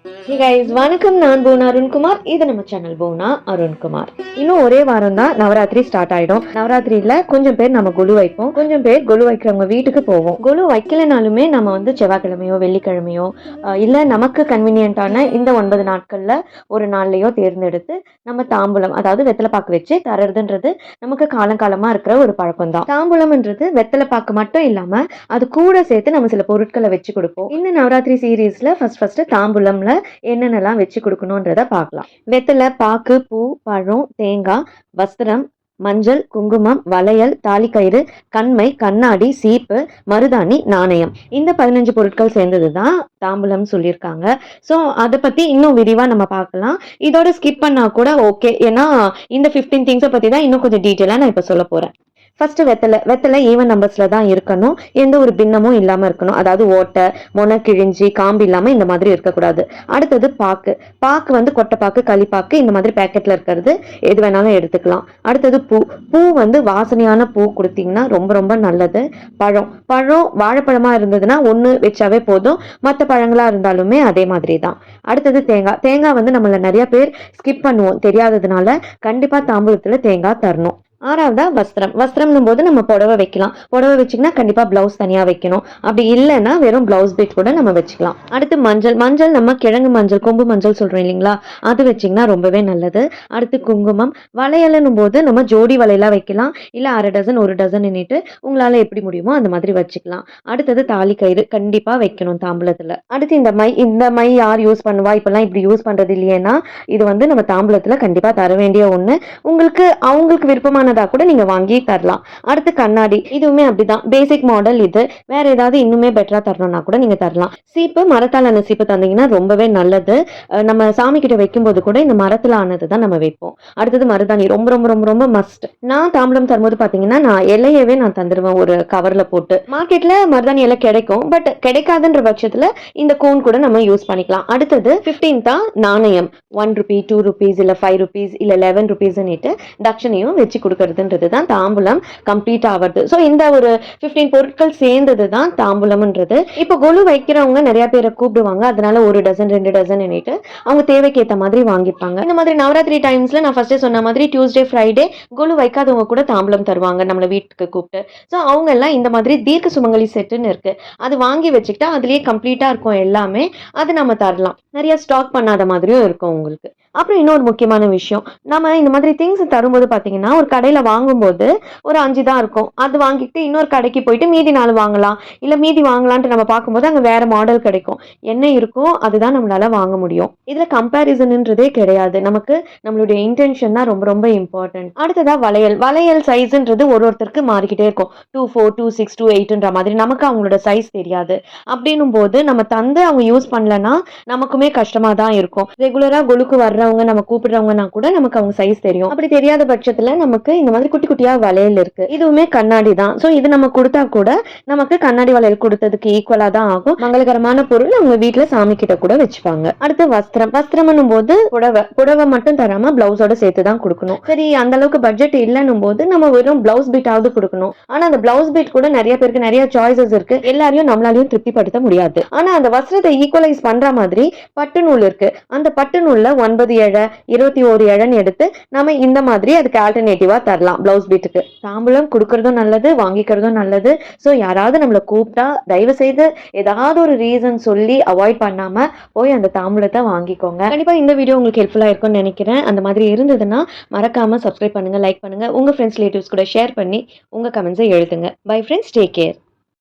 Hey guys, வணக்கம். நான் போனா அருண்குமார். இது நம்ம சேனல் போனா அருண்குமார். இன்னும் ஒரே வாரம் தான் நவராத்திரி ஸ்டார்ட் ஆயிடும். நவராத்திரியில கொஞ்சம் பேர் நம்ம கொலு வைப்போம், கொஞ்சம் பேர் கொலு வைக்கிறவங்க வீட்டுக்கு போவோம். கொலு வைக்கலனாலுமே நம்ம வந்து செவ்வாய்க்கிழமையோ வெள்ளிக்கிழமையோ இல்ல நமக்கு கன்வீனியன்டான இந்த 9 நாட்கள்ல ஒரு நாள்லயோ தேர்ந்தெடுத்து நம்ம தாம்பூலம், அதாவது வெத்தலை பாக்கு வச்சு தரதுன்றது நமக்கு காலங்காலமா இருக்கிற ஒரு பழக்கம் தான். தாம்பூலம்ன்றது வெத்தலை பாக்கு மட்டும் இல்லாம அது கூட சேர்த்து நம்ம சில பொருட்களை வச்சு கொடுப்போம். இந்த நவராத்திரி சீரீஸ்ல ஃபர்ஸ்ட் தாம்பூலம்ல என்னென்னலாம் வச்சு கொடுக்கணுன்றத பார்க்கலாம். வெத்தலை, பாக்கு, பூ, பழம், தேங்காய், வஸ்திரம், மஞ்சள், குங்குமம், வளையல், தாலிக்கயிறு, கண்மை, கண்ணாடி, சீப்பு, மருதாணி, நாணயம். இந்த 15 பொருட்கள் சேர்ந்தது தான் தாம்பூலம் சொல்லியிருக்காங்க. ஸோ அதை பத்தி இன்னும் விரிவா நம்ம பார்க்கலாம். இதோட ஸ்கிப் பண்ணா கூட ஓகே, ஏன்னா இந்த 15 திங்ஸை பத்தி தான் இன்னும் கொஞ்சம் டீட்டெயிலா நான் இப்ப சொல்ல போறேன். ஃபர்ஸ்ட் வெத்தலை ஈவன் நம்பர்ஸ்ல தான் இருக்கணும். எந்த ஒரு பின்னமும் இல்லாம இருக்கணும். அதாவது ஓட்டை, மொன கிழிஞ்சி, காம்பு இல்லாம இந்த மாதிரி இருக்கக்கூடாது. அடுத்தது பாக்கு வந்து கொட்டைப்பாக்கு, களிப்பாக்கு, இந்த மாதிரி பேக்கெட்ல இருக்கிறது எது வேணாலும் எடுத்துக்கலாம். அடுத்தது பூ வந்து வாசனையான பூ கொடுத்தீங்கன்னா ரொம்ப ரொம்ப நல்லது. பழம் வாழைப்பழமா இருந்ததுன்னா ஒண்ணு வச்சாவே போதும். மற்ற பழங்களா இருந்தாலுமே அதே மாதிரி தான். அடுத்தது தேங்காய் வந்து நம்மள நிறைய பேர் ஸ்கிப் பண்ணுவோம் தெரியாததுனால. கண்டிப்பா தாம்பூலத்துல தேங்காய் தரணும். ஆறாவதா வஸ்திரம்னும் போது நம்ம புடவை வைக்கலாம். புடவை வச்சிங்கன்னா கண்டிப்பா பிளவுஸ் தனியா வைக்கணும். அப்படி இல்லைன்னா வெறும் பிளவுஸ் பீட் கூட நம்ம வச்சுக்கலாம். அடுத்து மஞ்சள் நம்ம கிழங்கு மஞ்சள், கொம்பு மஞ்சள் சொல்றோம் இல்லைங்களா, அது வச்சிங்கன்னா ரொம்பவே நல்லது. அடுத்து குங்குமம். வளையல்னும் போது நம்ம ஜோடி வளையலா வைக்கலாம், இல்ல அரை டசன் ஒரு டசன் எண்ணிட்டு உங்களால எப்படி முடியுமோ அந்த மாதிரி வச்சுக்கலாம். அடுத்தது தாலி கயிறு கண்டிப்பா வைக்கணும் தாம்பூலத்துல. அடுத்து இந்த மை யார் யூஸ் பண்ணுவா, இப்பெல்லாம் இப்படி யூஸ் பண்றது இல்லையேன்னா இது வந்து நம்ம தாம்பூலத்துல கண்டிப்பா தர வேண்டிய ஒண்ணு. அவங்களுக்கு விருப்பமான கூட நீங்க வாங்கி தரலாம். அடுத்து கண்ணாடி, இதுவுமே அப்படிதான் பேசிக் மாடல். இது வேற ஏதாவது இன்னுமே பெட்டரா தரணும்னா கூட நீங்க தரலாம். சீப்பு, மரத்தால் ஆன சீப்பு தந்தீங்கன்னா ரொம்பவே நல்லது. நம்ம சாமி கிட்ட வைக்கும் போது கூட இந்த மரத்துல ஆனது தான் நம்ம வைப்போம். அடுத்தது மருதாணி, ரொம்ப ரொம்ப ரொம்ப ரொம்ப மஸ்ட். நான் தாம்பூலம் தரும்போது பாத்தீங்கன்னா நான் இலையவே நான் தந்துடுவேன் ஒரு கவர்ல போட்டு. மார்க்கெட்ல மருதாணி இலை கிடைக்கும், பட் கிடைக்காதுன்ற பட்சத்துல இந்த கோன் கூட நம்ம யூஸ் பண்ணிக்கலாம். அடுத்தது 15th நாணயம், 1 ரூபி, 2 rupees இல்ல 5 rupees இல்ல 11 rupees தட்சணையும் வச்சு கொடுக்கறதுன்றது தான் தாம்பூலம் கம்ப்ளீட் ஆகிறது. ஸோ இந்த ஒரு 15 பொருட்கள் சேர்ந்தது தான் தாம்பூலம்ன்றது. இப்போ கொலு வைக்கிறவங்க நிறைய பேரை கூப்பிடுவாங்க, அதனால ஒரு டசன் 2 டசன் எண்ணிட்டு அவங்க தேவைக்கு ஏற்ற மாதிரி வாங்கிப்பாங்க. இந்த மாதிரி நவராத்திரி டைம்ஸ்ல நான் ஃபர்ஸ்டே சொன்ன மாதிரி டியூஸ்டே, ஃப்ரைடே கொலு வைக்காதவங்க கூட தாம்பூலம் தருவாங்க நம்மள வீட்டுக்கு கூப்பிட்டு. ஸோ அவங்க எல்லாம் இந்த மாதிரி தீர்க்க சுமங்கலி செட்டுன்னு இருக்கு, அது வாங்கி வச்சுக்கிட்டா அதுலயே கம்ப்ளீட்டா இருக்கும் எல்லாமே. அது நம்ம தரலாம். நிறைய ஸ்டாக் பண்ணாத மாதிரியும் இருக்கும் உங்களுக்கு. அப்புறம் இன்னொரு முக்கியமான விஷயம், நம்ம இந்த மாதிரி திங்ஸ் தரும்போது பாத்தீங்கன்னா ஒரு கடையில வாங்கும்போது ஒரு 5 தான் இருக்கும். அது வாங்கிட்டு இன்னொரு கடைக்கு போயிட்டு மீதி 4 வாங்கலாம், இல்ல மீதி வாங்கலான்ட்டு நம்ம பார்க்கும்போது அங்க வேற மாடல் கிடைக்கும். என்ன இருக்கும் அதுதான் நம்மளால வாங்க முடியும். இதுல கம்பேரிசன்ன்றதே கிடையாது. நமக்கு நம்மளுடைய இன்டென்ஷன் தான் ரொம்ப ரொம்ப இம்பார்ட்டன்ட். அடுத்ததா வளையல் சைஸ்ன்றது ஒருத்தருக்கு மாறிக்கிட்டே இருக்கும். 2-4, 2-6, 2-8ன்ற மாதிரி. நமக்கு அவங்களோட சைஸ் தெரியாது. அப்படின்னும் போது நம்ம தந்து அவங்க யூஸ் பண்ணலன்னா நமக்குமே கஷ்டமா தான் இருக்கும். ரெகுலரா கொலுக்கு வர்றவங்க நம்ம கூப்பிடுறவங்கன்னா கூட நமக்கு அவங்க சைஸ் தெரியும். அப்படி தெரியாத பட்சத்துல நமக்கு இந்த மாதிரி குட்டி குட்டியா வளையல் இருக்கு. இதுவுமே கண்ணாடி தான். சோ இது நம்ம கொடுத்தா கூட நமக்கு கண்ணாடி வளையல் கொடுத்ததுக்கு ஈக்குவலா தான் ஆகும். மங்களகரமான பொருள் அவங்க வீட்டுல சாமி கிட்ட கூட வச்சுப்பாங்க. அடுத்து வஸ்திரம் போது புடவை மட்டும் தராம பிளவுஸோட சேர்த்து தான் கொடுக்கணும். சரி, அந்த அளவுக்கு பட்ஜெட் இல்லைன்னும் போது நம்ம வெறும் பிளவுஸ் பீட்டாவது கொடுக்கணும். ஆனா அந்த பிளவுஸ் பீட் கூட நிறைய பேருக்கு நிறைய சாய்ஸஸ் இருக்கு. எல்லாரையும் நம்மளாலையும் திருப்திப்படுத்த முடியாது. ஆனா அந்த வஸ்திரத்தை ஈக்குவலைஸ் பண்ற மாதிரி பட்டு நூல் இருக்கு. அந்த பட்டு நூல்ல 9 இழை, 21 இழைன்னு எடுத்து நம்ம இந்த மாதிரி அதுக்கு ஆல்டர்னேட்டிவா தரலாம் பிளவுஸ் பீட்டுக்கு. தாம்பூலம் கொடுக்கறதும் நல்லது, வாங்கிக்கிறதும் நல்லது. ஸோ யாராவது நம்மளை கூப்பிட்டா தயவு செய்து ஏதாவது ஒரு ரீசன் சொல்லி அவாய்ட் பண்ணாம போய் அந்த தாம்பூலத்தை வாங்கிக்கோங்க. கண்டிப்பா இந்த வீடியோ உங்களுக்கு ஹெல்ப்ஃபுல்லா இருக்கும்னு நினைக்கிறேன். அந்த மாதிரி இருந்ததுன்னா மறக்காம சப்ஸ்கிரைப் பண்ணுங்க, லைக் பண்ணுங்க, உங்க ஃப்ரெண்ட்ஸ் ரிலேட்டிவ்ஸ் கூட ஷேர் பண்ணி உங்க கமெண்ட்ஸை எழுதுங்க. Bye friends, take care.